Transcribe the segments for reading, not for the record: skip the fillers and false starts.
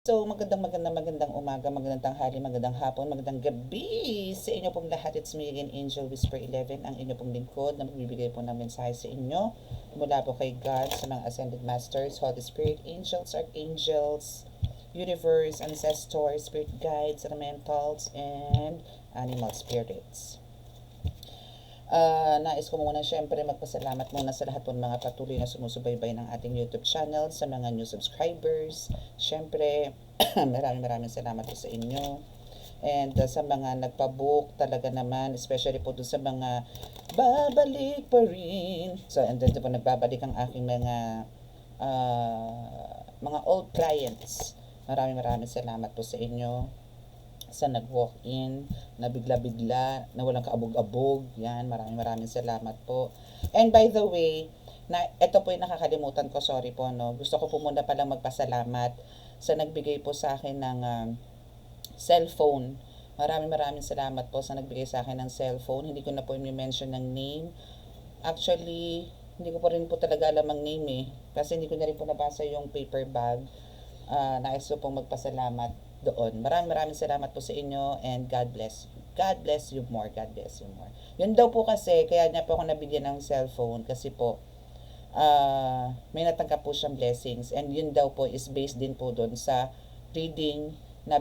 So, magandang umaga, magandang tanghali, magandang hapon, magandang gabi sa inyo pong lahat. It's me again, Angel Whisper 11, ang inyo pong lingkod na magbibigay po ng mensahe sa inyo mula po kay God, sa mga Ascended Masters, Holy Spirit, Angels, Archangels, Universe, Ancestors, Spirit Guides, Elementals, and Animal Spirits. Nais ko muna syempre magpasalamat muna sa lahat ng mga patuloy na sumusubaybay ng ating YouTube channel, sa mga new subscribers. Syempre, maraming salamat po sa inyo. And sa mga nagpabook talaga naman, especially po doon sa mga babalik pa rin. So, and then po nagbabalik ang aking mga old clients. Maraming salamat po sa inyo sa nag-walk-in, na bigla-bigla, na walang kaabog-abog. Yan, maraming salamat po. And by the way, ito po yung nakakalimutan ko, sorry po, no. Gusto ko po muna palang magpasalamat sa nagbigay po sa akin ng cellphone. Maraming salamat po sa nagbigay sa akin ng cellphone. Hindi ko na po i-mention ng name. Actually, hindi ko po rin po talaga alam ang name eh. Kasi hindi ko na rin po nabasa yung paper bag. Nais ko pong magpasalamat doon. Maraming salamat po sa inyo and God bless you. God bless you more. God bless you more. Yun daw po kasi, kaya niya po ako nabigyan ng cellphone kasi po, may natanggap po siyang blessings and yun daw po is based din po doon sa reading na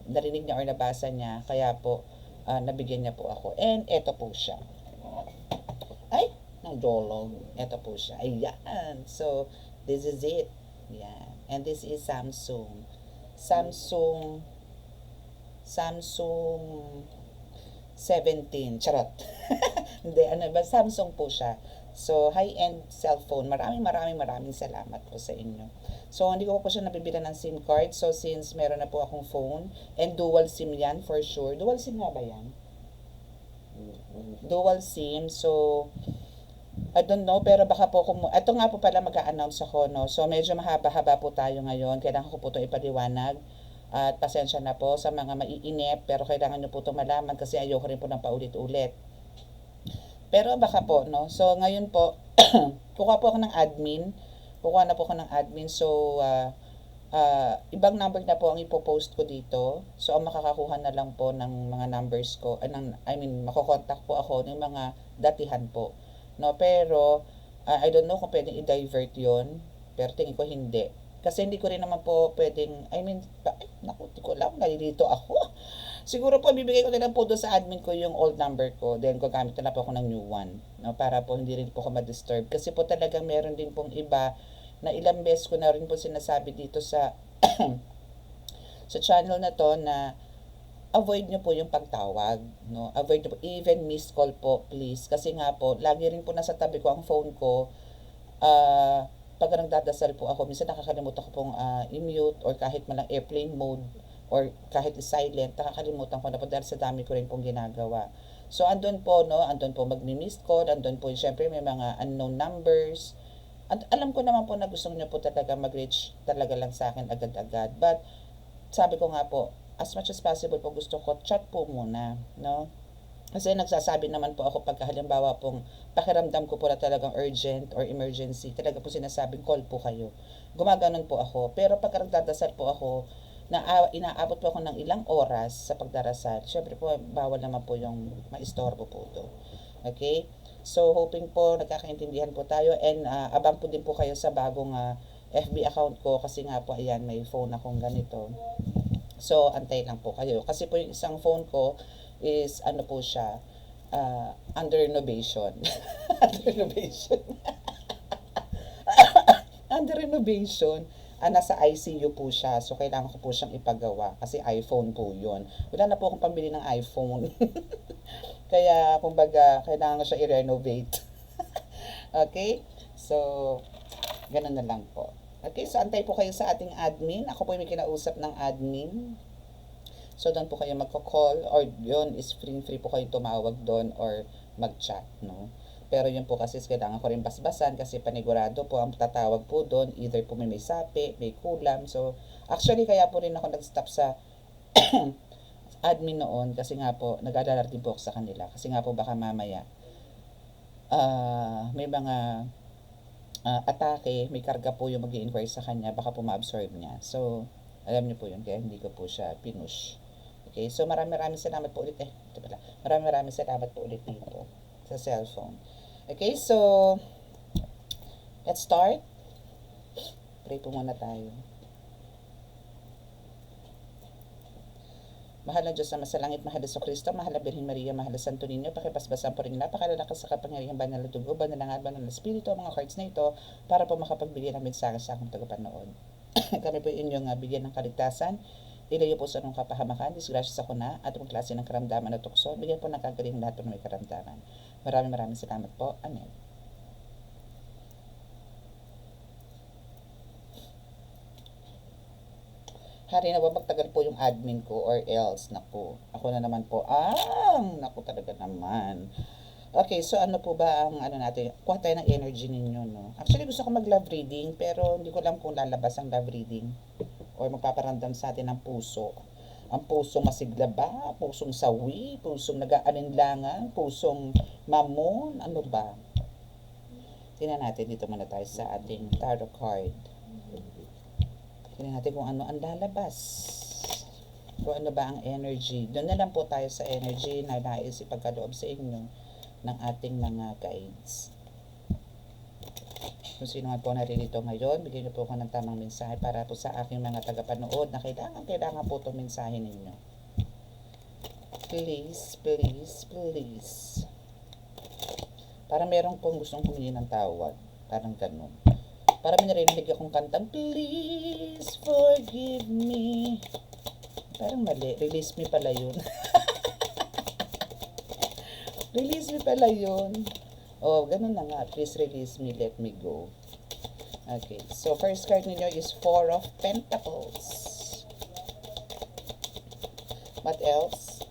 narinig niya or nabasa niya. Kaya po, nabigyan niya po ako. And eto po siya. Ay, nagdolog. Eto po siya. Ayan. So, this is it. Yan. And this is Samsung 17. Charot. Hindi, Samsung po siya. So, high-end cellphone. Maraming salamat po sa inyo. So, hindi ko po siya nabibilan ng SIM card. So, since meron na po akong phone, and dual SIM yan for sure. Dual SIM nga ba yan? Dual SIM. So, I don't know, pero baka po ito nga po pala mag-a-announce ako, no? So, medyo mahaba-haba po tayo ngayon. Kailangan ko po ito ipaliwanag. At pasensya na po sa mga maiinip, pero kailangan nyo po ito malaman kasi ayoko rin po ng paulit-ulit. Pero baka po, no? So, ngayon po, kukuha po ako ng admin. Kukuha na po ako ng admin. So, ibang number na po ang ipopost ko dito. So, ang makakakuha na lang po ng mga numbers ko, makokontak po ako ng mga datihan po. No, pero, I don't know kung pwedeng i-divert yon, pero tingin ko hindi. Kasi hindi ko rin naman po pwedeng, naku, di ko alam, nalilito ako. Siguro po, bibigay ko na lang po doon sa admin ko yung old number ko. Then, gagamit na lang po ako ng new one. No, para po hindi rin po ako ma-disturb. Kasi po talagang meron din pong iba na ilang beses ko na rin po sinasabi dito sa sa channel na to na avoid nyo po yung pagtawag. No? Avoid nyo po. Even missed call po, please. Kasi nga po, lagi rin po nasa tabi ko ang phone ko. Pag nagdadasal po ako, minsan nakakalimutan ko pong i-mute or kahit malang airplane mode or kahit silent, nakakalimutan ko na po dahil sa dami ko rin pong ginagawa. So, andun po, no? Andun po magmi-missed call, andun po, syempre may mga unknown numbers. At alam ko naman po na gusto niyo po talaga mag-reach talaga lang sa akin agad-agad. But, sabi ko nga po, as much as possible po gusto ko, chat po muna, no? Kasi nagsasabi naman po ako pagka halimbawa pong pakiramdam ko po na talagang urgent or emergency, talaga po sinasabing call po kayo. Gumaganon po ako. Pero pagka nagdadasal po ako, na inaabot po ako ng ilang oras sa pagdarasal, syempre po bawal naman po yung maistorbo po ito. Okay? So, hoping po nagkakaintindihan po tayo and abang po din po kayo sa bagong FB account ko kasi nga po ayan may phone akong ganito. So, antay lang po kayo. Kasi po yung isang phone ko is ano po siya, under renovation. Under renovation. Under renovation. Nasa ICU po siya. So, kailangan ko po siyang ipagawa. Kasi iPhone po yun. Wala na po akong pambili ng iPhone. Kaya, kumbaga, kailangan ko siya i-renovate. Okay? So, ganun na lang po. Okay, so antay po kayo sa ating admin. Ako po yung may kinausap ng admin. So, doon po kayo magko-call or yun is free po kayo tumawag doon or mag-chat, no? Pero yun po kasi kailangan ko rin basbasan kasi panigurado po ang tatawag po doon. Either po may sapi, may kulam. So, actually kaya po rin ako nag-stop sa admin noon kasi nga po, nag-alala din po ako sa kanila. Kasi nga po baka mamaya may mga atake, may karga po yung mag-i-inquire sa kanya, baka po ma-absorb niya. So, Alam niyo po yun, kaya hindi ko po siya pinush. Okay, so maraming salamat po ulit. Ito pala. Maraming salamat po ulit dito sa cellphone. Okay, so let's start. Pray po muna tayo. Mahal na Diyos na masalangit, mahal na Kristo, mahal na Birhen Maria, mahal na Santo Niño, pakipasbasan po rin napakalalakas sa kapangyarihan banal na dugo, banal na banal na Espiritu, ang mga cards na ito, para po makapagbigay ng mensahe sa akong tagapanood. Kami po inyong bigyan ng kaligtasan, ilayo po sa anong kapahamakan, disgrasya sa kuna, at mga klase ng karamdaman at tukso, bigyan po ng kagaling lahat po ng may karamdaman. Maraming salamat po. Amen. Hari na magtagal po yung admin ko or else, naku, ako na naman po, naku talaga naman. Okay, so ano po ba ang ano natin, kuha tayo ng energy ninyo, no? Actually, gusto ko mag-love reading, pero hindi ko alam kung lalabas ang love reading or magpaparamdam sa atin ng puso. Ang pusong masigla ba? Pusong sawi? Pusong nag-aalinlangan? Pusong mamon? Ano ba? Tingnan natin, dito muna tayo sa ating tarot card. Tingnan natin kung ano ang lalabas. Kung ano ba ang energy. Doon na lang po tayo sa energy na nais ipagkaloob sa inyo ng ating mga guides. Kung sino man po naririto ngayon, bigyan niyo po ako ng tamang mensahe para po sa aking mga tagapanood na kailangan po itong mensahe ninyo. Please, please, please. Parang meron pong gustong humingi ng tawad. Parang ganun. Para may narinig akong kantang, please forgive me. Parang mali. Release me pala yun. Release me pala yun. Oh, ganun na nga. Please release me, let me go. Okay. So, first card ninyo is Four of Pentacles. What else?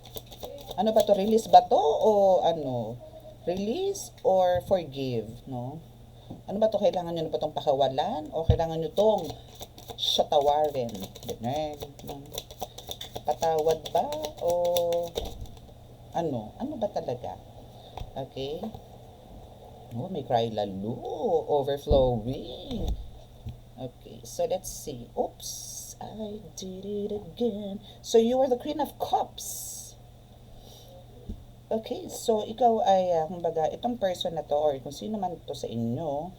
Ano ba to? Release ba to? O ano? Release or forgive? No? Ano ba to? Kailangan nyo na ba itong pakawalan? O kailangan nyo itong shatawarin? Patawad ba? O ano? Ano ba talaga? Okay. Oh, may cry lalo. Overflowing. Okay, so let's see. Oops, I did it again. So you are the Queen of Cups. Okay, so ikaw ay, kumbaga, itong person na to, or kung sino man to sa inyo,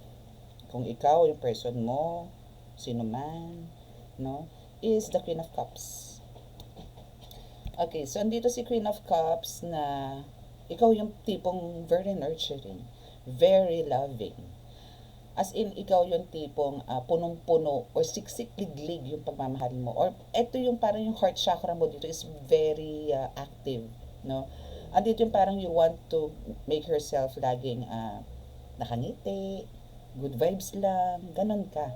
kung ikaw, yung person mo, sino man, no, is the Queen of Cups. Okay, so andito si Queen of Cups na ikaw yung tipong very nurturing, very loving. As in, ikaw yung tipong punong-puno or siksik-liglig yung pagmamahal mo. Or eto yung parang yung heart chakra mo dito is very active, no? Andito yung parang you want to make yourself laging nakangiti, good vibes lang, ganun ka,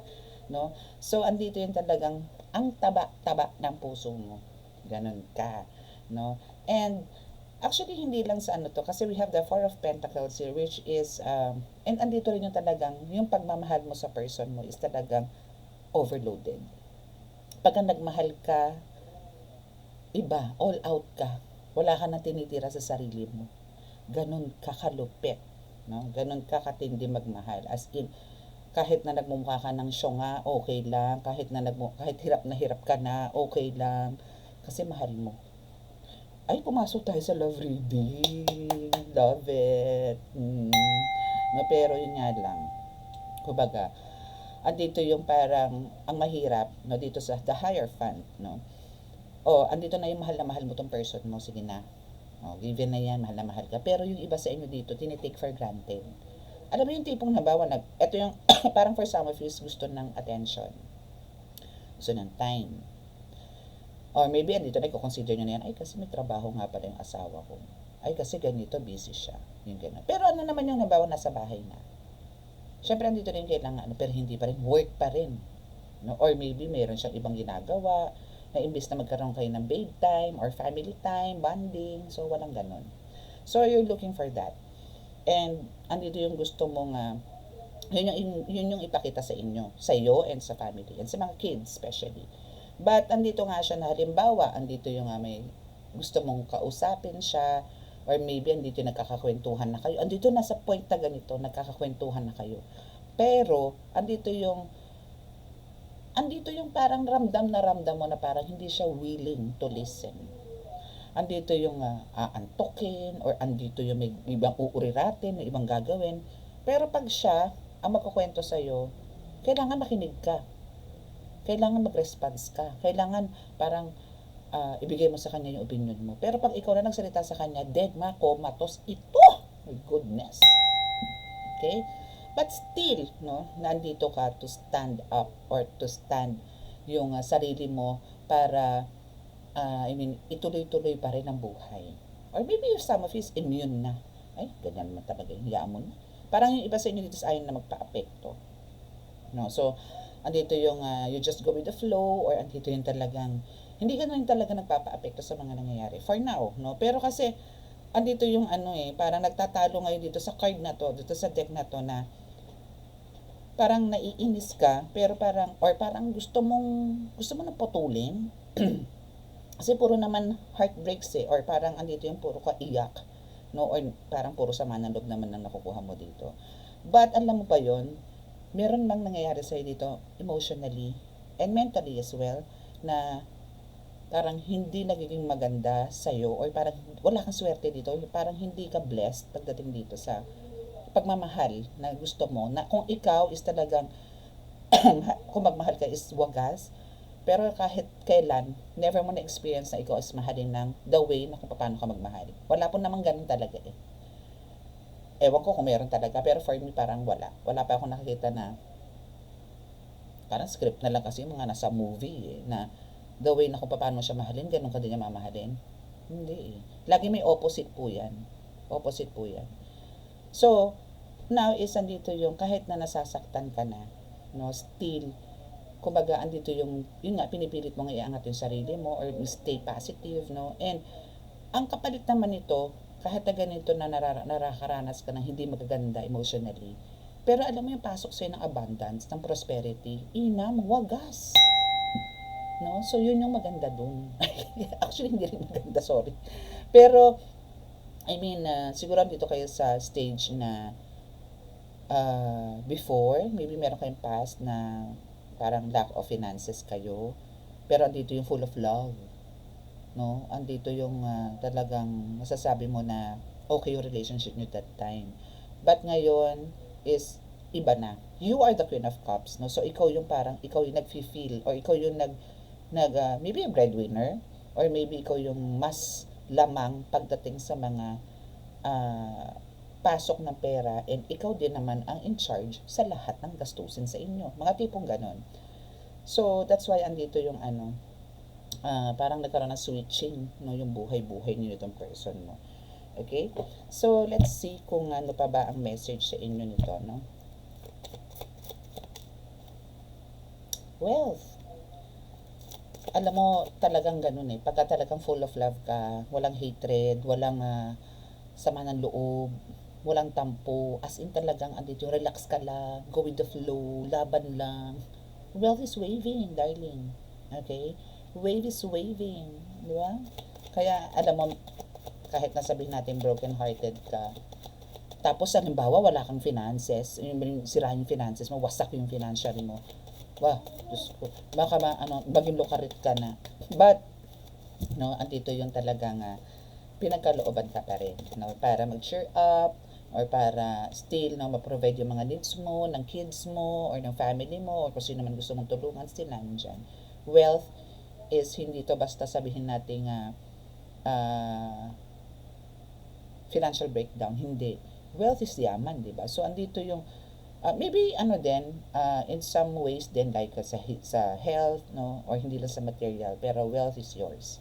no? So, andito yung talagang ang taba-taba ng puso mo. Ganun ka, no? And actually, hindi lang sa ano to, kasi we have the Four of Pentacles here, which is, and andito rin yung talagang, yung pagmamahal mo sa person mo is talagang overloaded. Pagka nagmahal ka, iba, all out ka. Wala ka na tinitira sa sarili mo. Ganun ka kalupit. No? Ganun ka katindi magmahal. As in, kahit na nagmumukha ka ng syonga, okay lang. Kahit hirap ka na, okay lang. Kasi mahal mo. Ay, pumasok tayo sa love reading. Love it. No, pero yun nga lang. Kumbaga, andito yung parang, ang mahirap, no, dito sa the Hierophant, no. Andito na yung mahal na mahal mo tong person mo, sige na. Given na yan, mahal na mahal ka. Pero yung iba sa inyo dito, tinitake for granted. Alam mo yung tipong nabawa na, ito yung, parang for some of you, gusto ng attention. Gusto ng time. Or maybe, andito na, i-consider nyo na yan, ay, kasi may trabaho nga pala yung asawa ko. Ay, kasi ganito, busy siya. Yung ganun. Pero ano naman yung nabawa nasa bahay na? Siyempre, andito rin kailangan, pero hindi pa rin, work pa rin. No? Or maybe, meron siyang ibang ginagawa, na imbis na magkaroon kayo ng babe time or family time, bonding, so walang ganun. So you're looking for that. And andito yung gusto mong yun yung ipakita sa inyo, sa iyo and sa family and sa mga kids especially. But andito nga siya na halimbawa, andito yung may gusto mong kausapin siya, or maybe andito yung nagkakakwentuhan na kayo. Andito na sa point na ganito, nagkakakwentuhan na kayo. Pero andito yung andito yung parang ramdam na ramdam mo na parang hindi siya willing to listen. Andito yung aantukin or andito yung may ibang uuriratin, may ibang gagawin. Pero pag siya ang magkukwento sa'yo, kailangan makinig ka. Kailangan mag-response ka. Kailangan parang ibigay mo sa kanya yung opinion mo. Pero pag ikaw na nagsalita sa kanya, dead ma, matos ito. My goodness. Okay? But still, no, nandito ka to stand up or to stand yung sarili mo para ituloy-tuloy pa rin ang buhay. Or maybe if some of you is immune na. Ay, ganyan naman talaga. Hiyaan mo na. Parang yung iba sa inyo dito ayaw na magpa-apekto. No? So, andito yung you just go with the flow or andito yung talagang hindi ka na rin talaga nagpapa-apekto sa mga nangyayari. For now, no? Pero kasi, andito yung parang nagtatalo ngayon dito sa card na to, dito sa deck na to na parang naiinis ka, pero parang, or parang gusto mo na putulin. Kasi puro naman heartbreaks or parang andito yung puro ka iyak, no? Or parang puro sama ng loob naman ang nakukuha mo dito. But alam mo ba yon, meron lang nangyayari sa'yo dito emotionally and mentally as well na parang hindi nagiging maganda sa'yo or parang wala kang swerte dito, parang hindi ka blessed pagdating dito sa pagmamahal na gusto mo, na kung ikaw is talagang kung magmahal ka is wagas, pero kahit kailan, never mo na-experience na ikaw is mahalin ng the way na kung paano ka magmahal. Wala po namang ganun talaga eh. Ewan ko kung meron talaga, pero for me parang wala. Wala pa akong nakikita na parang script na lang kasi yung mga nasa movie na the way na kung paano siya mahalin, ganun ka din niya mamahalin. Hindi eh. Lagi may opposite po yan. Opposite po yan. So, now is andito yung kahit na nasasaktan ka na, no, still kumbaga andito yung yun nga pinipilit mong iangat yung sarili mo or stay positive, no? And ang kapalit naman nito, kahit na ganito na nakakaranas ka ng hindi magaganda emotionally, pero alam mo yung pasok sa'yo ng abundance, ng prosperity, wagas. No? So yun yung maganda dun. Actually hindi rin maganda, sorry. Pero I mean, siguro dito kayo sa stage na before, maybe meron kayong past na parang lack of finances kayo, pero andito yung full of love, no? Andito yung talagang masasabi mo na okay yung relationship nyo that time. But ngayon is iba na. You are the Queen of Cups, no? So ikaw yung parang ikaw yung nag-feel or ikaw yung maybe a breadwinner or maybe ikaw yung mas lamang pagdating sa mga pasok ng pera and ikaw din naman ang in charge sa lahat ng gastusin sa inyo. Mga tipong ganon. So, that's why andito yung parang nagkaroon ng switching, no, yung buhay-buhay niyo itong person mo. Okay? So, let's see kung ano pa ba ang message sa inyo nito, no? Wealth. Alam mo, talagang ganun eh. Pagka talagang full of love ka, walang hatred, walang sama ng loob, walang tampo, as in talagang andito, relax ka lang, go with the flow, laban lang. Wealth is waving, darling. Okay? Wave is waving. Di ba? Kaya, alam mo, kahit nasabihin natin broken-hearted ka, tapos halimbawa wala kang finances, yung sirahan yung finances mo, wasak yung financial mo. Wow, Diyos ko. Baka maging lukarit ka na. But, no, andito yung talagang pinagkalooban ka pa rin, no, para mag-cheer up, or para still, no, ma-provide yung mga needs mo, ng kids mo, or ng family mo, or kung sino man gusto mong tulungan, still nandyan. Wealth is hindi to basta sabihin natin financial breakdown, hindi. Wealth is yaman, di ba? So, andito yung maybe in some ways din like sa health, no, or hindi lang sa material, pero wealth is yours.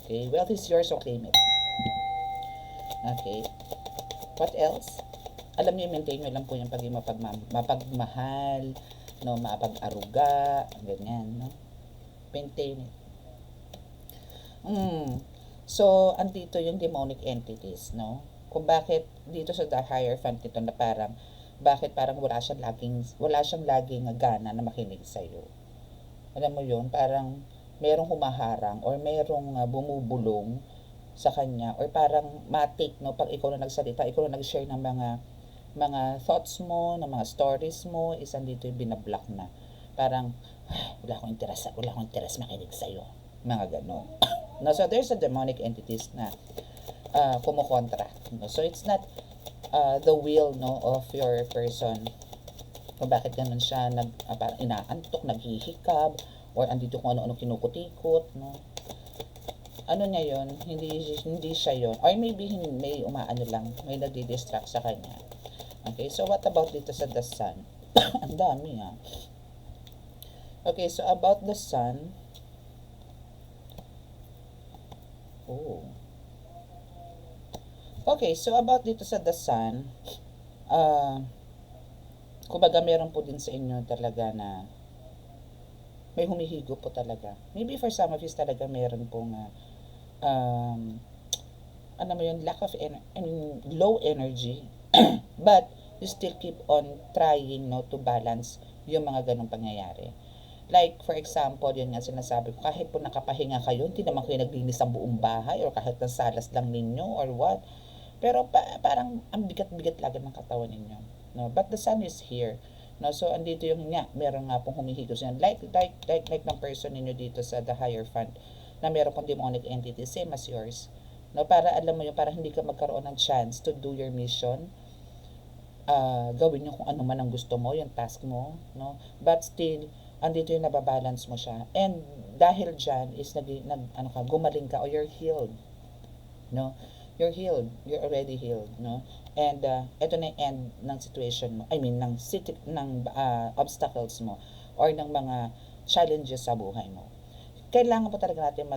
Okay, wealth is yours, so claim it. Okay, what else? Alam niyo, maintain nyo lang po yung pagiging mapagmahal, no, mapag-aruga, ganyan, no, maintain it. So, andito yung demonic entities, no, kung bakit dito sa the Hierophant nito na parang bakit parang wala siyang laging gana na makinig sa iyo. Alam mo 'yun, parang merong humaharang or merong bumubulong sa kanya or parang matik, no, pag ikaw na nagsalita, ikaw na nag-share ng mga thoughts mo, ng mga stories mo, is andito yung binablock na. Parang wala akong interes makinig sa'yo. Mga ganon. No, so there's a demonic entities na kumukontra. No? So it's not the will, no, of your person kung bakit ganun siya parang inaantok, naghihikab, or andito kung ano-ano kinukutikot, no. Ano niya yon, hindi siya yon, or maybe may umaano lang, may nagdi-distract sa kanya. Okay, so what about dito sa the sun? Ang dami Okay, so about the sun, okay, so about dito sa the sun, kumbaga meron po din sa inyo talaga na may humihigo po talaga. Maybe for some of you talaga meron pong ano mo yun, lack of low energy but you still keep on trying, no, to balance yung mga ganong pangyayari. Like, for example, yun nga sinasabi ko, kahit po nakapahinga kayo, hindi naman kayo naglinis ang buong bahay or kahit nasalas lang ninyo or what. Pero parang ang bigat-bigat lagi ng katawan ninyo. No? But the sun is here. No? So, andito yung nga, meron nga pong humihigos yan. Like ng person ninyo dito sa the higher fund na meron pong demonic entity, same as yours. No? Para alam mo yun, para hindi ka magkaroon ng chance to do your mission. Gawin nyo kung ano man ang gusto mo, yung task mo. No? But still, andito yung nababalance mo siya. And dahil dyan is gumaling ka or you're healed. No? You're healed. You're already healed, no? And ito na yung end ng situation mo. Ng obstacles mo or ng mga challenges sa buhay mo. Kailangan po talaga natin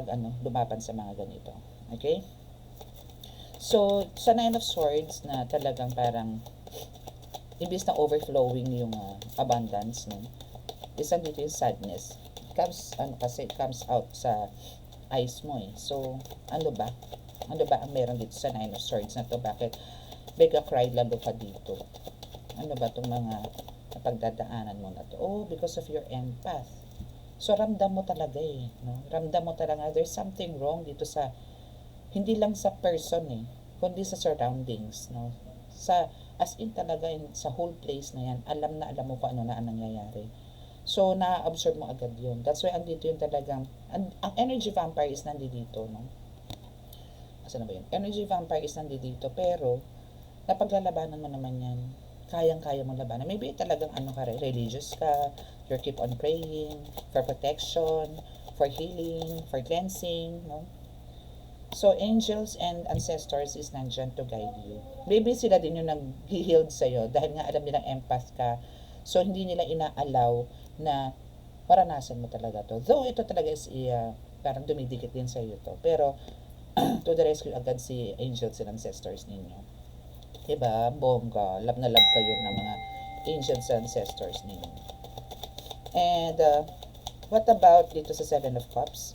lumaban sa mga ganito. Okay? So, sa Nine of Swords na talagang parang imbis na overflowing yung abundance, no? Isa dito yung sadness. Comes out sa eyes mo eh. So, ano ba ang meron dito sa Nine of Swords na to? Bakit bigla cry lalo ka dito? Ano ba itong mga napagdadaanan mo na to? Because of your empath. So, ramdam mo talaga eh. No? Ramdam mo talaga there's something wrong dito sa, hindi lang sa person eh, kundi sa surroundings. No? As in talaga, sa whole place na yan, alam mo kung ano na ang nangyayari. So, na-observe mo agad yun. That's why andito yung talagang, ang energy vampire is nandito, no? Asan na ba yun? Energy vampire is nandito, pero, napaglalabanan mo naman yan. Kayang-kaya mong labanan. Maybe talagang religious ka, you keep on praying, for protection, for healing, for cleansing, no? So, angels and ancestors is nandyan to guide you. Maybe sila din yung nag-healed sa'yo, dahil nga alam nilang empath ka. So, hindi nila ina-allow na maranasan mo talaga to. Though ito talaga is parang dumidikit din sa iyo to. Pero to the rescue agad si angels and ancestors ninyo. Diba? Bongga. Love na love kayo ng mga angels and ancestors ninyo. And what about dito sa Seven of Cups?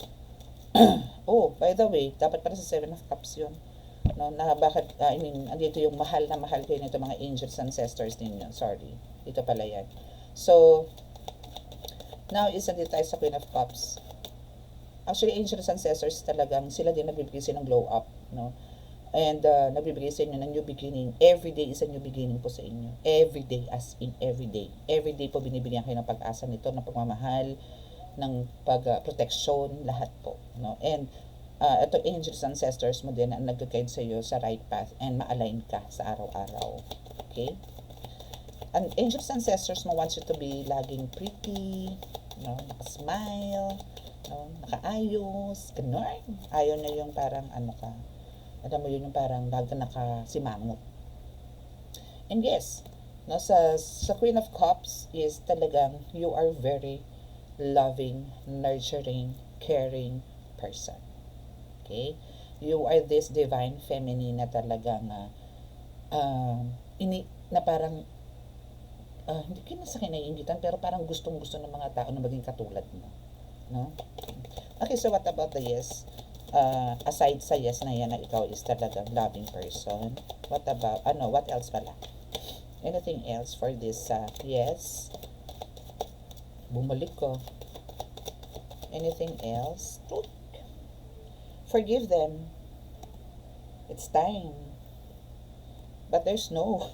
By the way, dapat para sa Seven of Cups yun. No, na bakit, andito yung mahal na mahal kayo nito mga angels and ancestors ninyo. Sorry. Dito pala yan. So, now, isa dito tayo sa Queen of Cups. Actually, angels and ancestors talagang sila din nagbibigay sila ng glow up, no? And nagbibigay sa inyo ng new beginning. Every day is a new beginning po sa inyo. Every day, as in every day. Every day po binibigyan kayo ng pag-asa nito, ng pagmamahal, ng pag-protection, lahat po, no? And ito, angels and ancestors mo din ang nag-guide sa iyo sa right path and ma-align ka sa araw-araw. Okay? And angels and ancestors mo wants you to be laging pretty, no, naka-smile, no, nakaayos, ganun. Ayaw na yung parang alam mo yun yung parang lagi nakasimangot. And yes, no, sa Queen of Cups is talagang you are very loving, nurturing, caring person. Okay? You are this divine feminine na talagang na parang hindi ka na sa kinaiingitan, pero parang gustong-gusto ng mga tao na maging katulad mo. No? Okay, so what about the yes? Aside sa yes na yan na ikaw is talagang loving person, what about, what else pala? Anything else for this yes? Bumalik ko. Anything else? Forgive them. It's time. But there's no.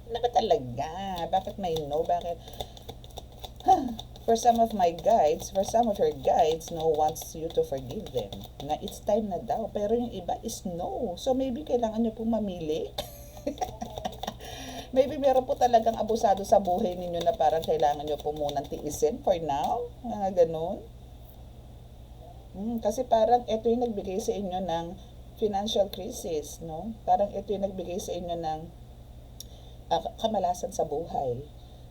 Ano ba talaga? Bakit may no? Bakit? For some of my guides, for some of your guides, no wants you to forgive them. Na it's time na daw. Pero yung iba is no. So maybe kailangan nyo pong mamili. Maybe meron po talagang abusado sa buhay ninyo na parang kailangan nyo po munang tiisin for now. Ganun. Kasi parang ito yung nagbigay sa inyo ng financial crisis, no? Parang ito yung nagbigay sa inyo ng kamalasan sa buhay.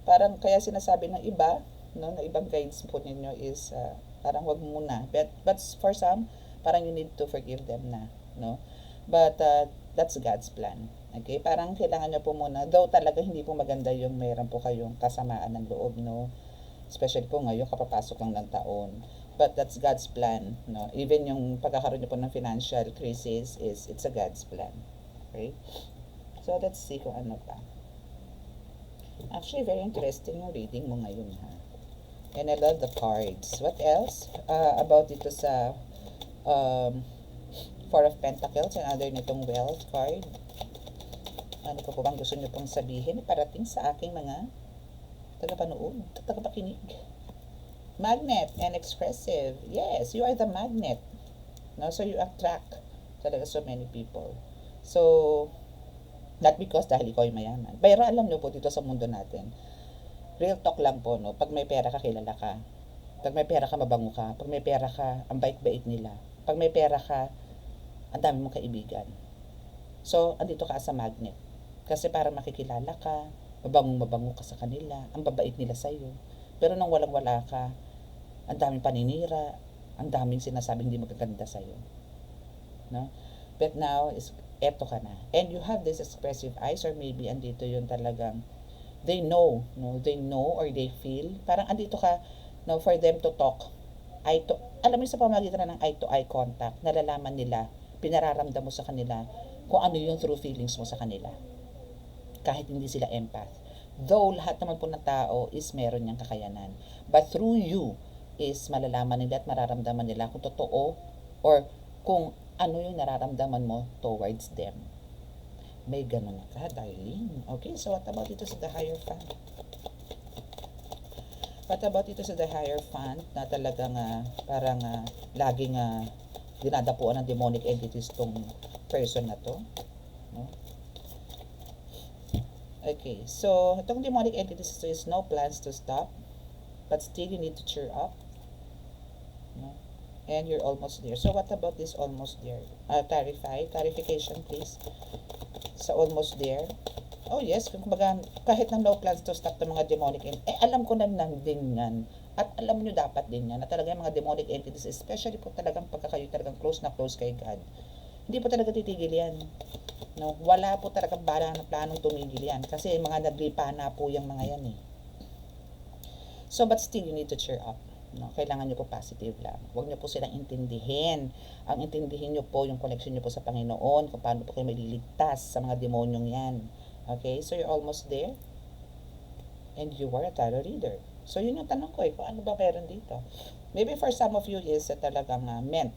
Parang kaya sinasabi ng iba, no, na ibang guides po ninyo is parang wag muna. But for some, parang you need to forgive them na, no? But that's God's plan. Okay? Parang kailangan nyo po muna, though talaga hindi po maganda yung meron po kayong kasamaan ng loob, no? Especially po ngayon, kapapasok lang ng taon. But that's God's plan, no? Even yung pagkakaroon nyo po ng financial crisis it's a God's plan. Okay? So, let's see kung ano pa. Actually, very interesting yung reading mo ngayon, ha? And I love the cards. What else? About dito sa Four of Pentacles and other nitong Wealth card. Ano pa po bang gusto nyo pong sabihin parating sa aking mga tagapanood, tagapakinig? Magnet and expressive. Yes, you are the magnet. No? So you attract talaga so many people. So, not because dahil ikaw ay mayaman. Pero alam nyo po dito sa mundo natin, real talk lang po, no? Pag may pera ka, kilala ka. Pag may pera ka, mabango ka. Pag may pera ka, ang bait-bait nila. Pag may pera ka, ang dami mong kaibigan. So, andito ka as a magnet. Kasi para makikilala ka, mabango ka sa kanila, ang babait nila sa'yo. Pero nang walang-wala ka, ang daming paninira, ang daming sinasabing hindi magaganda sa'yo. No? But now, eto ka na. And you have this expressive eyes or maybe andito yun talagang they know, no? They know or they feel. Parang andito ka, no, for them to talk. Alam mo sa pamagitan ng eye-to-eye contact, nalalaman nila, pinararamdam mo sa kanila kung ano yung true feelings mo sa kanila. Kahit hindi sila empath. Though lahat naman po ng tao is meron niyang kakayanan. But through you is malalaman nila at mararamdaman nila kung totoo or kung ano yung nararamdaman mo towards them. May ganun ka, darling. Okay, so what about dito sa the Hierophant? What about dito sa the Hierophant na talagang parang laging dinadapuan ng demonic entities tong person na to? No? Okay, so itong demonic entities is no plans to stop, but still you need to cheer up. No? And you're almost there. So what about this almost there? Clarification please. Sa almost there. Oh yes, kumbaga kahit na no plans to stop ng mga demonic entities, alam ko na din yan. At alam nyo dapat din yan na talaga yung mga demonic entities, especially po talagang pagka kayo talagang close na close kay God, hindi po talaga titigil yan. No, wala po talagang bala na planong tumigil yan kasi mga naglipa na po yung mga yan eh. So but still you need to cheer up. No, kailangan nyo po positive lang. Huwag nyo po silang intindihin. Ang intindihin nyo po yung connection nyo po sa Panginoon, kung paano po kayo maliligtas sa mga demonyong yan. Okay, so you're almost there. And you are a tarot reader. So yun yung tanong ko kung ano ba meron dito. Maybe for some of you is talagang meant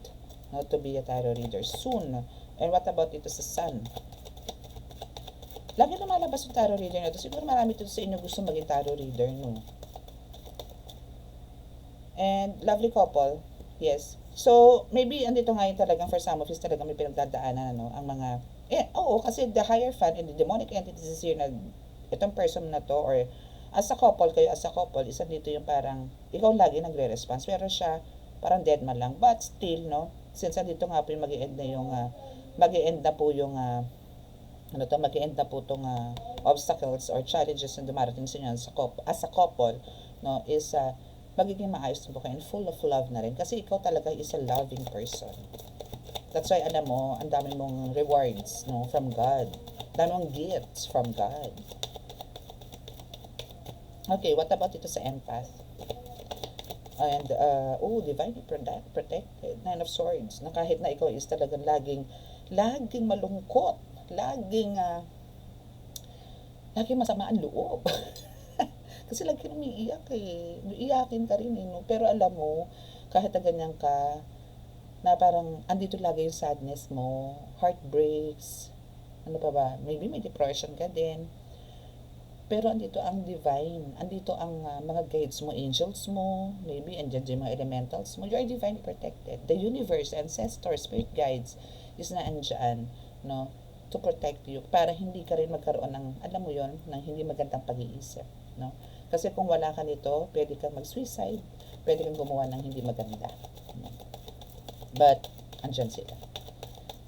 to be a tarot reader soon. And what about dito sa Sun? Lagi na malabas yung tarot reader na ito. Siguro marami dito sa inyo gusto maging tarot reader, no? And lovely couple, yes. So, maybe andito nga yun talagang for some of you talagang may pinagdadaanan, ano, ang mga, oo, kasi the Hierophant and the demonic entities is here na, itong person na to, or as a couple, kayo as a couple, isa dito yung parang, ikaw lagi nagre-response, pero siya, parang dead man lang. But still, no, since andito nga po yung mag-i-end na yung, mag-i-end na po yung, mag-i-end na po itong obstacles or challenges na dumarating sa inyo as a couple, no, is, magiging maayos na po kayo and full of love na rin. Kasi ikaw talaga is a loving person. That's why, alam mo, ang dami mong rewards, no, from God. Dami mong gifts from God. Okay, what about ito sa empath? And, divinely protected. Nine of Swords. Na kahit na ikaw is talagang laging malungkot. Laging masama ang loob. Kasi lagi umiiyak Iiyakin ka rin no? Pero alam mo, kahit na ganyan ka, na parang andito lagi yung sadness mo, heartbreaks, ano pa ba, maybe may depression ka din. Pero andito ang divine, andito ang mga guides mo, angels mo, maybe andyan yung mga elementals mo. You are divinely protected. The universe, ancestors, spirit guides is na andyan, no? To protect you para hindi ka rin magkaroon ng, alam mo yon, ng hindi magandang pag-iisip, no? Kasi kung wala ka nito, pwede kang mag-suicide, pwede kang gumawa ng hindi maganda, no? But andyan sila.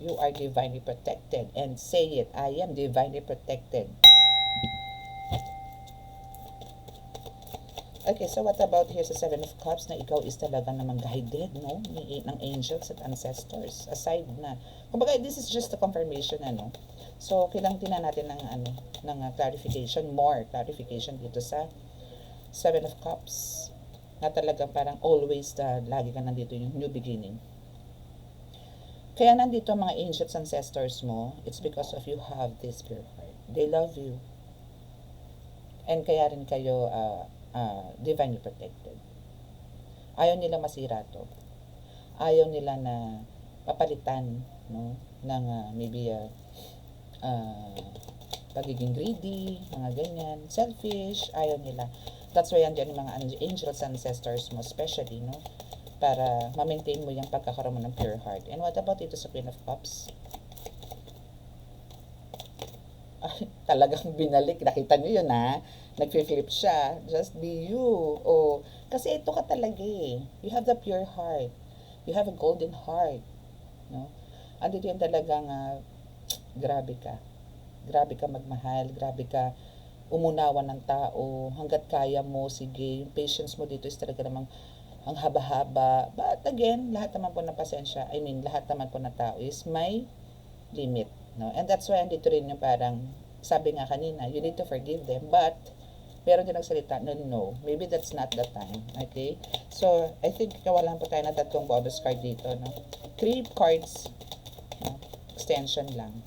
You are divinely protected, and say it, I am divinely protected. Okay, so what about here sa Seven of Cups na ikaw is talaga namang guided, no? Ng angels at ancestors. Aside na, kumbaga, this is just a confirmation, ano? So, kailangan tingnan natin ng clarification, more clarification dito sa Seven of Cups. Na talagang parang always lagi ka nandito yung new beginning. Kaya nandito ang mga angels ancestors mo, it's because of you have this pure heart. They love you. And kaya rin kayo divinely protected. Ayaw nila masira to. Ayaw nila na papalitan, no, ng maybe pagiging greedy, mga ganyan, selfish, ayaw nila. That's why andyan yung mga angels ancestors mo, especially, no, para ma-maintain mo yung pagkakaroon mo ng pure heart. And what about ito sa Queen of Cups? Talagang binalik. Nakita nyo yun, ha? Nag-flip siya. Just be you. Oh, kasi ito ka talaga eh. You have the pure heart. You have a golden heart. No? Andito yun talagang grabe ka. Grabe ka magmahal. Grabe ka umunawan ng tao. Hanggat kaya mo, sige. Yung patience mo dito is talaga namang ang haba-haba. But again, lahat naman po ng pasensya, lahat naman po ng tao is may limit. No? And that's why andito rin yung parang, sabi nga kanina, you need to forgive them, but meron din nagsalita, no, maybe that's not the time. Okay? So, I think kawalan po tayo na tatlong bonus card dito, no? 3 cards, no? Extension lang.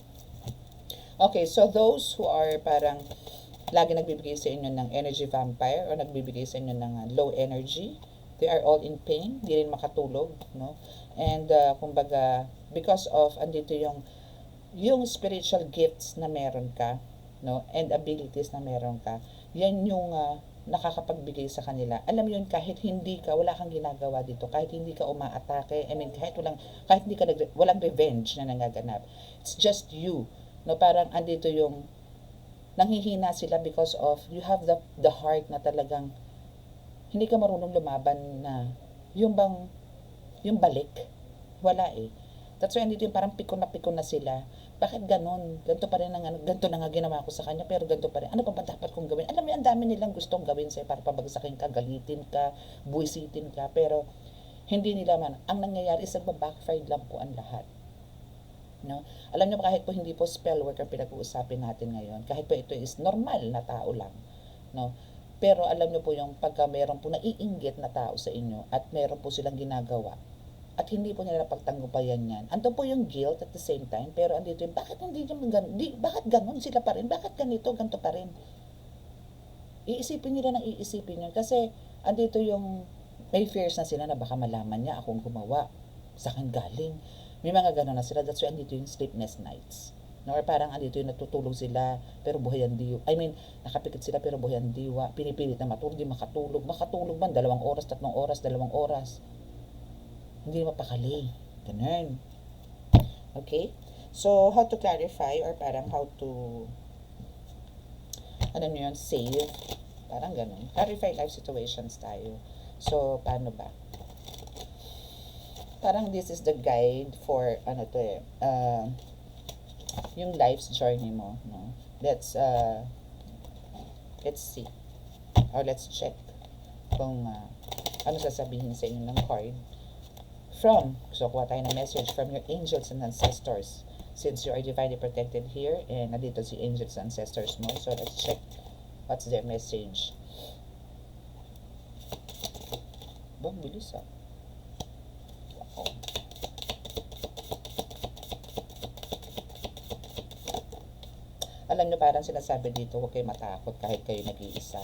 Okay, so those who are parang lagi nagbibigay sa inyo ng energy vampire or nagbibigay sa inyo ng low energy, they are all in pain, di rin makatulog, no? And kumbaga, because of andito yung spiritual gifts na meron ka, no, and abilities na meron ka, yan yung nakakapagbigay sa kanila. Alam mo yun, kahit hindi ka, wala kang ginagawa dito, kahit hindi ka umaatake, kahit hindi ka walang revenge na nangaganap. It's just you, no, parang andito yung nanghihina sila because of you have the heart na talagang hindi ka marunong lumaban na yung balik. Wala eh. That's why andito yung parang pikon na sila. Bakit ganon? Ganito pa rin ganito na nga ginawa ko sa kanya, pero ganito pa rin. Ano pa ba dapat kong gawin? Alam mo, ang dami nilang gustong gawin sa'yo para pabagsakin ka, galitin ka, buwisitin ka, pero hindi nila man. Ang nangyayari is nagba-backfire lang po ang lahat. No? Alam niyo, kahit po hindi po spell work ang pinag-uusapin natin ngayon, kahit po ito is normal na tao lang, no? Pero alam niyo po yung pagka meron po naiinggit na tao sa inyo at meron po silang ginagawa at hindi po nila pagtanggupayan yan. Ando po yung guilt at the same time, pero andito yung bakit bakit ganon sila pa rin? Bakit ganito pa rin? Iisipin nila ng iisipin yun kasi andito yung may fears na sila na baka malaman niya akong gumawa. Sa akin galing. May mga ganon na sila. That's why andito yung sleepless nights. No, or parang andito yung natutulog sila pero buhay ang diwa. Nakapikit sila pero buhay ang diwa. Pinipilit na matulog, di makatulog. Makatulog man, 2 oras, 3 oras, 2 oras. Hindi mapakali. Ganun. Okay? So, how to clarify or parang how to save. Parang ganun. Clarify life situations tayo. So, paano ba? Parang this is the guide for yung life's journey mo, no? Let's see or let's check kung ano sasabihin sa inyo ng card so kuha tayo ng message from your angels and ancestors since you are divinely protected here and nandito si angels and ancestors mo. So let's check what's their message. Bang bilis wow. Alam nyo, parang sinasabi dito, huwag kayo matakot kahit kayo nag-iisa.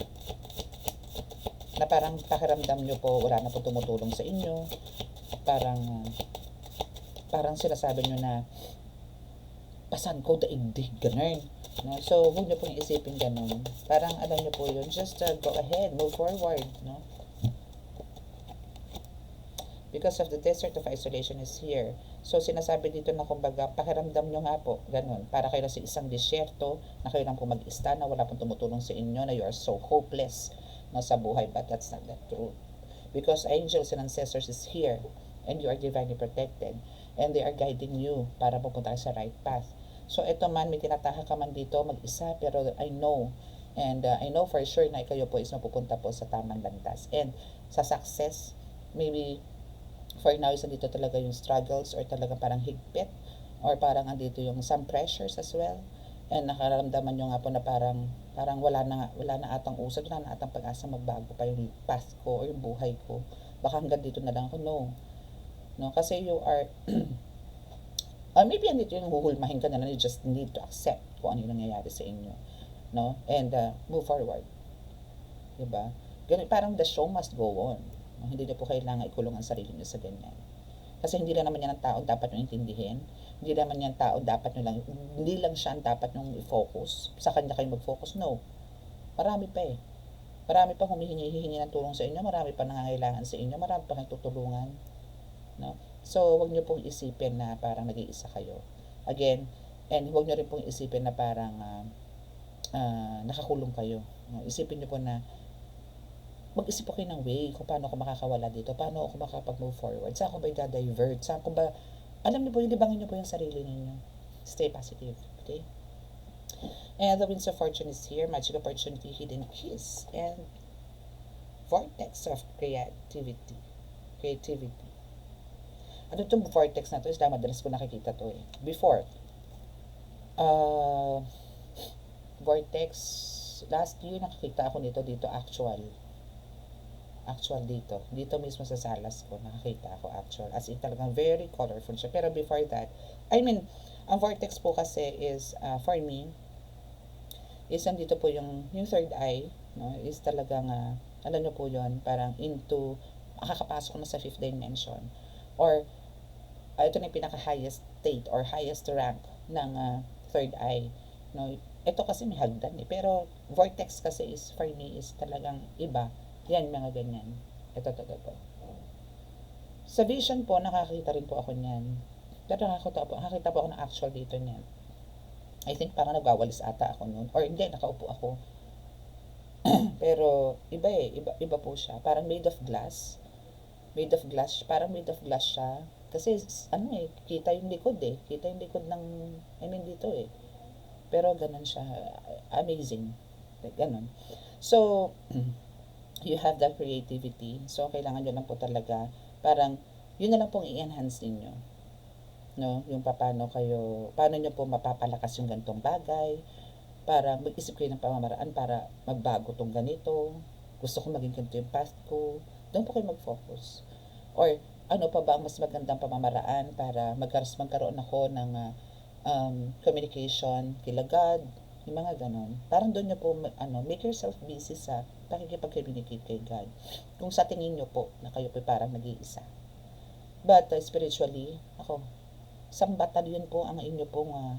Na parang pakiramdam nyo po, wala na po tumutulong sa inyo. Parang sinasabi nyo na, pasan ko daigdig, ganun. No? So, huwag niyo pong isipin ganun. Parang alam niyo po yun, just go ahead, move forward. No? Because of the desert of isolation is here. So, sinasabi dito na kumbaga, pakiramdam nyo nga po, ganun. Para kayo lang sa isang disyerto, na kayo lang po mag-ista, na wala pong tumutulong sa inyo, na you are so hopeless na sa buhay. But that's not the truth. Because angels and ancestors is here, and you are divinely protected. And they are guiding you para pupunta kayo sa right path. So, ito man, may tinataha ka man dito, mag-isa, pero I know, and I know for sure na kayo po is mapupunta po sa tamang landas. And sa success, maybe for now is andito talaga yung struggles or talaga parang higpit or parang andito yung some pressures as well, and nakaramdaman nyo nga po na parang wala na atang usad, wala na atang pag-asa magbago pa yung path ko or yung buhay ko, baka hanggang dito na lang ako. No, kasi you are maybe andito yung huhulmahin ka na lang, you just need to accept kung ano yung nangyayari sa inyo, no, and move forward, diba? Ganun, parang the show must go on. No? Hindi niyo po kailangan ikulong ang sarili niyo sa ganyan. Kasi hindi lang naman yan ang tao dapat nyo intindihin. Hindi naman yan tao dapat nyo lang, hindi lang siya ang dapat nyo i-focus. Sa kanya kayo mag-focus. No. Marami pa eh. Marami pa hihingi ng tulong sa inyo. Marami pa nangangailangan sa inyo. Marami pa kayong tutulungan. No? So, huwag nyo pong isipin na parang nag-iisa kayo. Again, and huwag nyo rin pong isipin na parang nakakulong kayo. No? Isipin nyo po na mag-isip po kayo ng way kung paano ako makakawala dito, paano ako makapag-move forward, saan ko ba i-divert, saan ko ba, alam niyo po, libangin niyo po yung sarili ninyo. Stay positive, okay? And the winds of fortune is here, magic opportunity, hidden keys, and vortex of creativity. Ano itong vortex na to? Is madalas ko nakikita to eh. Before, vortex, last year nakakita ako dito actual dito mismo sa salas ko, nakakita ako actual, as in talagang very colorful siya. Pero before that, I mean, ang vortex po kasi is, for me, is andito po yung third eye, no, is talagang, alam nyo po yun, parang into, makakapasok na sa fifth dimension, or, ito na yung pinaka-highest state, or highest rank ng third eye, no. Ito kasi may hagdan eh, pero vortex kasi is, for me, is talagang iba. Yan, mga ganyan. Ito. Sa vision po, nakakita rin po ako niyan. Pero nakakita po ako ng actual dito niyan. I think parang nagwawalis ata ako noon. Or hindi, nakaupo ako. Pero, iba eh. Iba po siya. Parang made of glass. Parang made of glass siya. Kasi, kita yung likod eh. Kita yung likod ng, dito eh. Pero, ganun siya. Amazing. Ganun. So, you have that creativity. So, kailangan nyo lang po talaga, parang, yun na lang pong i-enhance ninyo. No? Yung paano nyo po mapapalakas yung ganitong bagay, para mag-isip kayo ng pamamaraan para magbago tong ganito, gusto ko maging ganito yung path ko, doon po kayo mag-focus. Or, ano pa ba ang mas magandang pamamaraan para magkaroon ako ng communication kila God, yung mga ganon. Parang doon nyo po, make yourself busy sa pakikipag-communicate kay God. Kung sa tingin nyo po na kayo po parang nag-iisa. But spiritually, isang batalyon po ang inyo pong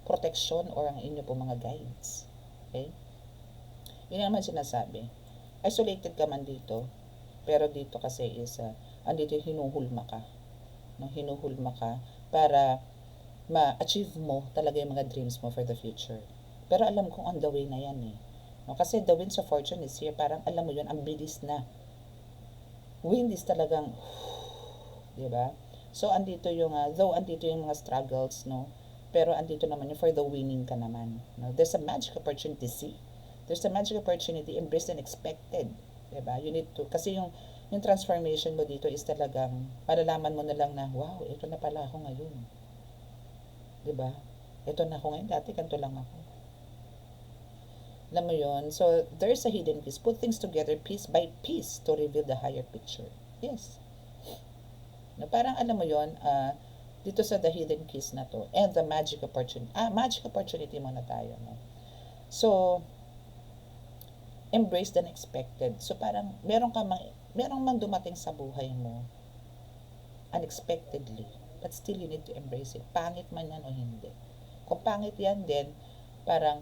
protection or ang inyo pong mga guides. Okay? Yun naman sinasabi. Isolated ka man dito, pero dito kasi is, andito yung hinuhulma ka. No? Hinuhulma ka para ma-achieve mo talaga yung mga dreams mo for the future. Pero alam kong on the way na yan eh. No? Kasi the winds of fortune is here, parang alam mo yun, ang bilis na. Wind is talagang, diba? So, andito yung, though andito yung mga struggles, no? Pero andito naman yung for the winning ka naman. No? There's a magic opportunity, see? There's a magic opportunity, embrace the unexpected. Diba? You need to, kasi yung transformation mo dito is talagang, malalaman mo na lang na, wow, ito na pala ako ngayon. Diba? Ito na ako ngayon. Dati ganito lang ako. Alam mo yun? So, there's a hidden piece. Put things together piece by piece to reveal the higher picture. Yes. Na parang alam mo yun, dito sa the hidden keys na to, and the magic opportunity. Magic opportunity muna tayo. No? So, embrace the unexpected. So, parang merong mang dumating sa buhay mo unexpectedly. But still, you need to embrace it. Pangit man yan o hindi. Kung pangit yan, then, parang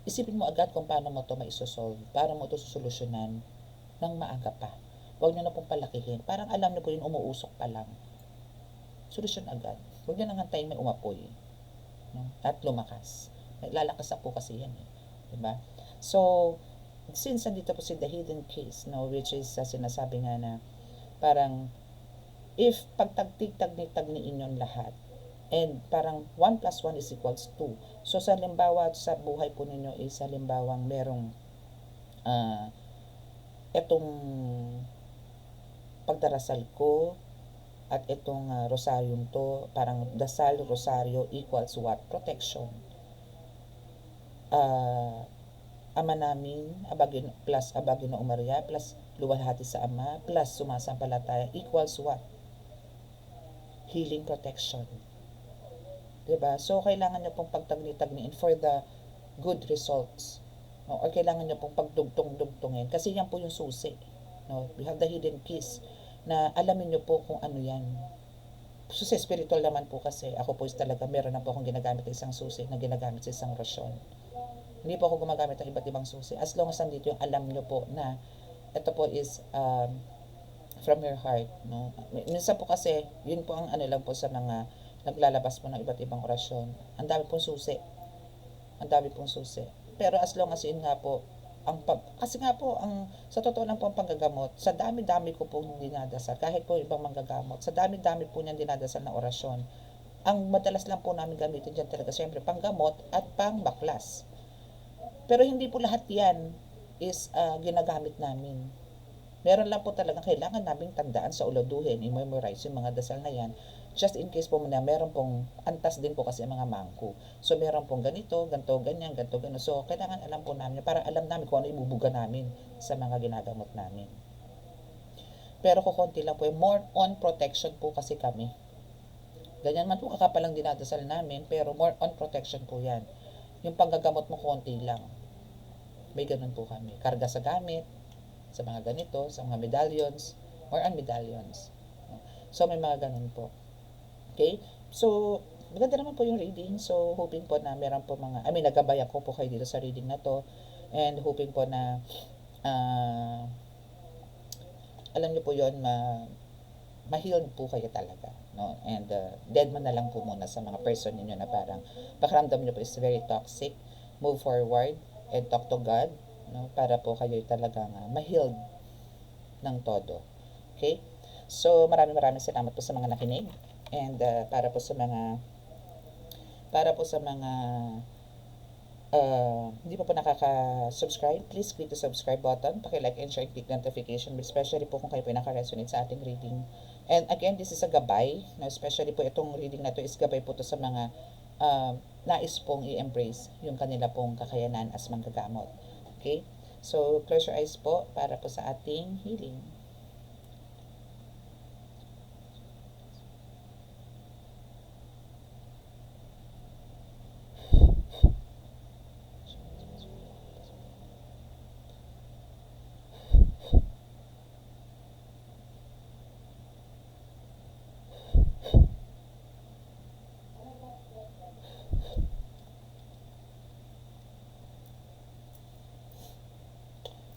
isipin mo agad kung paano mo to maisosolve, paano mo to susolusyonan ng maaga pa. Huwag nyo na pong palakihin. Parang alam nyo po yun, umuusok pa lang. Solusyon agad. Huwag nyo nang hantayin may umapoy. No? At lumakas. Lalakas na po kasi yan. Diba? So, since nandito po si the hidden case, no, which is sinasabi nga na parang if pagtagtagniin yung lahat, and parang 1 plus 1 is equals 2. So, sa halimbawa, sa buhay po ninyo is halimbawang merong etong pagdarasal ko at itong rosaryong to, parang dasal, rosaryo equals what? Protection. Ama namin, plus Abagino Maria, plus luwalhati sa Ama, plus sumasampalataya equals what? Healing protection. Diba? So, kailangan nyo pong pagtagni-tagniin for the good results. No? Or kailangan nyo pong pagdugtong-dugtongin. Kasi yan po yung susi. No? We have the hidden keys na alamin nyo po kung ano yan. Susi spiritual naman po kasi. Ako po is talaga meron na po akong ginagamit na isang susi na ginagamit sa isang rasyon. Hindi po ako gumagamit ng iba't ibang susi. As long as nandito yung alam nyo po na ito po is from your heart. No? Minsan po kasi, yun po ang ano lang po sa mga naglalabas po ng iba't ibang orasyon. Ang dami pong susi. Ang dami pong susi. Pero as long as yun nga po, kasi nga po, sa totoo lang po ang panggagamot, sa dami-dami ko pong dinadasal, kahit po ibang manggagamot, sa dami-dami po niyang dinadasal na orasyon, ang madalas lang po namin gamitin dyan talaga, siyempre, panggamot at pangbaklas. Pero hindi po lahat yan is ginagamit namin. Meron lang po talagang kailangan naming tandaan sa uladuhin, i-memorize yung mga dasal na yan, just in case po na meron pong antas din po kasi ang mga mangko. So, meron pong ganito, ganito, ganyan, ganito, ganito. So, kailangan alam po namin, para alam namin kung ano ibubuga namin sa mga ginagamot namin. Pero kukunti lang po, more on protection po kasi kami. Ganyan man po kakapalang dinadasal namin, pero more on protection po yan. Yung panggagamot mo konti lang. May ganun po kami. Karga sa gamit, sa mga ganito, sa mga medallions, more on medallions. So, may mga ganun po. Okay? So, maganda naman po yung reading. So, hoping po na meron po nagabayan ko po kayo dito sa reading na to. And hoping po na, alam niyo po yun, ma-healed po kayo talaga. No? And dead man na lang po muna sa mga person niyo na parang pakiramdam niyo po is very toxic. Move forward and talk to God. No? Para po kayo talagang ma-healed ng todo. Okay? So, maraming salamat po sa mga nakinig. And para po sa mga hindi pa po nakaka-subscribe, please click the subscribe button, paki-like and share, click notification, especially po kung kayo po naka-resonate sa ating reading. And again, this is a gabay, no? Especially po itong reading na to is gabay po to sa mga nais pong i-embrace yung kanila pong kakayanan as manggagamot. Okay? So, close your eyes po para po sa ating healing.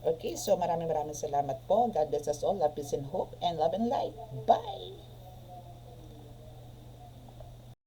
Okay, so maraming salamat po. God bless us all. Love, peace, and hope, and love and light. Bye!